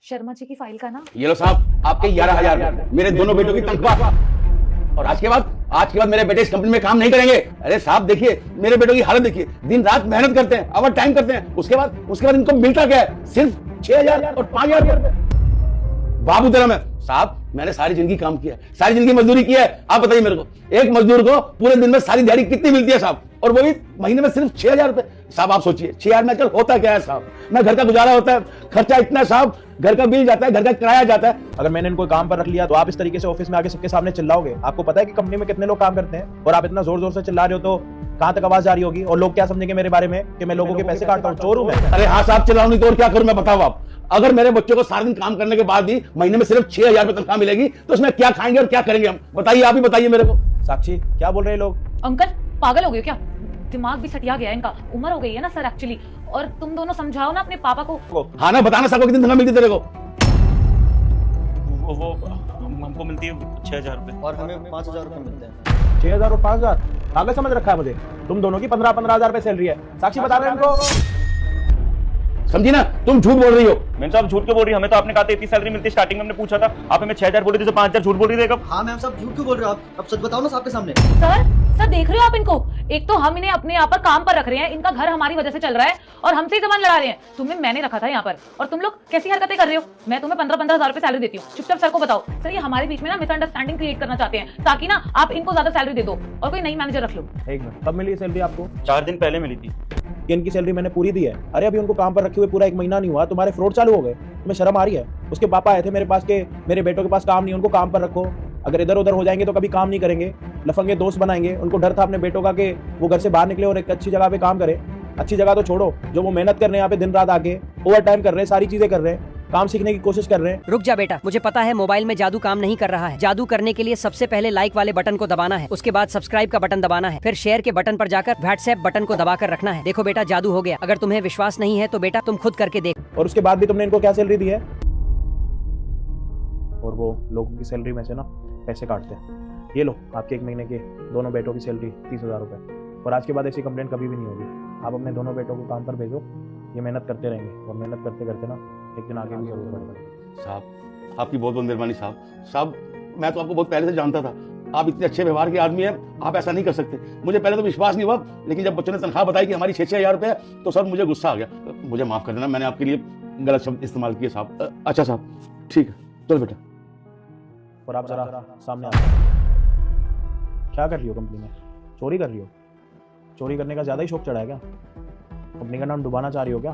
शर्मा जी की फाइल का ना। ये लो साहब, आपके 11,000 मेरे दोनों बेटों की तनख्वाह। और आज के बाद मेरे बेटे इस कंपनी में काम नहीं करेंगे। अरे साहब देखिए, मेरे बेटों की हालत देखिए, दिन रात मेहनत करते हैं, ओवर टाइम करते हैं, उसके बाद इनको मिलता क्या है? सिर्फ 6,000 और 5,000 रुपए। बाबू तेरा मैं साहब, मैंने सारी जिंदगी काम किया है, सारी जिंदगी मजदूरी की है। आप बताइए मेरे को, एक मजदूर को पूरे दिन में सारी दिहाड़ी कितनी मिलती है साहब? और वो भी महीने में सिर्फ 6,000 रुपए। साहब आप सोचिए, 6,000 में आजकल होता क्या है साहब? ना घर का गुजारा होता है, खर्चा इतना है साहब, घर का बिल जाता है, घर का किराया जाता है। अगर मैंने इनको काम पर रख लिया तो आप इस तरीके से ऑफिस में आके सबके सामने चिल्लाओगे? आपको पता है कि कंपनी में कितने लोग काम करते हैं? और आप इतना जोर जोर से चिल्ला रहे हो तो कहां तक आवाज आ रही होगी? और लोग क्या समझेंगे मेरे बारे में कि मैं लोगों के पैसे काटता हूँ, चोर हूं मैं? अरे हाँ साहब, चिल्लाऊं नहीं तो और क्या करूं मैं, बताओ आप। अगर मेरे बच्चों को सारा दिन काम करने के बाद भी महीने में सिर्फ 6,000 रुपए तनख्वाह मिलेगी तो उसमें क्या खाएंगे और क्या करेंगे हम? बताइए, आप ही बताइए मेरे को। साक्षी, क्या बोल रहे हैं लोग? अंकल पागल हो गए क्या? दिमाग भी सटिया गया है इनका। उम्र हो गई है ना सर एक्चुअली। और तुम दोनों समझाओ ना अपने पापा को। हाँ ना, बताना सबको कितनी तनख्वाह मिलती तेरे को? वो हमको मिलती है 6,000 रुपए और हमें 5,000 रुपए मिलते हैं। 6,000 और 5,000 पागल समझ रखा है मुझे? तुम दोनों की 15,000 रुपए सैलरी है। साक्षी बता रहे हैं इनको। समझी ना, तुम झूठ बोल रही हो। मैम साहब झूठ क्यों बोल रही है? हमें तो आपने कहा था इतनी सैलरी मिलती है, स्टार्टिंग में हमने पूछा था, आप हमें 6,000 बोल रही थी, 5,000 झूठ बोल रही थी कब? हाँ मैम साहब, झूठ क्यों बोल रहे हो आप? अब सच बताओ ना साहब के सामने। सर देख रहे हो आप इनको? एक तो हम इन्हें अपने यहाँ पर काम पर रख रहे हैं, इनका घर हमारी वजह से चल रहा है और हमसे ही जबान लड़ा रहे हैं। तुम्हें मैंने रखा था यहाँ पर और तुम लोग कैसी हरकतें कर रहे हो? मैं तुम्हें 15,000 रुपए सैलरी देती हूँ। चुपचाप सर को बताओ। सर ये हमारे बीच में ना मिसअंडरस्टैंडिंग क्रिएट करना चाहते हैं ताकि ना आप इनको ज्यादा सैलरी दे दो और कोई नई मैनेजर रख लो। एक मिनट, कब मिली सैलरी आपको? 4 दिन पहले मिली थी। इनकी सैलरी मैंने पूरी दी है। अरे अभी उनको काम पर रखे हुए पूरा 1 महीना नहीं हुआ, तुम्हारे फ्रॉड चालू हो गए। तुम्हें शर्म आ रही है? उसके पापा आए थे मेरे पास के मेरे बेटों के पास काम नहीं, उनको काम पर रखो। अगर इधर उधर हो जाएंगे तो कभी काम नहीं करेंगे, लफंगे दोस्त बनाएंगे। उनको डर था अपने बेटों का कि वो घर से बाहर निकले और एक अच्छी जगह पे काम करे। अच्छी जगह तो छोड़ो, जो वो मेहनत कर रहे हैं यहाँ पे दिन रात आके, ओवर टाइम कर रहे हैं, सारी चीजें कर रहे हैं, काम सीखने की कोशिश कर रहे हैं। रुक जा बेटा, मुझे पता है मोबाइल में जादू काम नहीं कर रहा है। जादू करने के लिए सबसे पहले लाइक वाले बटन को दबाना है, उसके बाद सब्सक्राइब का बटन दबाना है, फिर शेयर के बटन पर जाकर व्हाट्सएप बटन को दबाकर रखना है। देखो बेटा, जादू हो गया। अगर तुम्हें विश्वास नहीं है तो बेटा तुम खुद करके देख। और उसके बाद भी तुमने इनको क्या सैलरी दी है? और वो लोगों की सैलरी में से ना पैसे काटते हैं। ये लो आपके 1 महीने के दोनों बेटों की सैलरी 30,000 रुपए। और आज के बाद ऐसी कंप्लेंट कभी भी नहीं होगी। आप अपने दोनों बेटों को काम पर भेजो, ये मेहनत करते रहेंगे और मेहनत करते करते ना एक दिन आगे भी जरूर बढ़ेगा। साहब आपकी बहुत बहुत मेहरबानी साहब, मैं तो आपको बहुत पहले से जानता था, आप इतने अच्छे व्यवहार के आदमी हैं, आप ऐसा नहीं कर सकते। मुझे पहले तो विश्वास नहीं हुआ, लेकिन जब बच्चों ने तनख्वाह बताई कि हमारी 6,000 रुपए है तो सर मुझे गुस्सा आ गया। मुझे माफ कर देना, मैंने आपके लिए गलत शब्द इस्तेमाल किए साहब। अच्छा साहब, ठीक है, चलो बेटा। और आप जरा सामने आ, क्या कर रही हो कंपनी में? चोरी कर रही हो? चोरी करने का ज्यादा ही शौक चढ़ा है क्या? कंपनी का नाम डुबाना चाह रही हो क्या?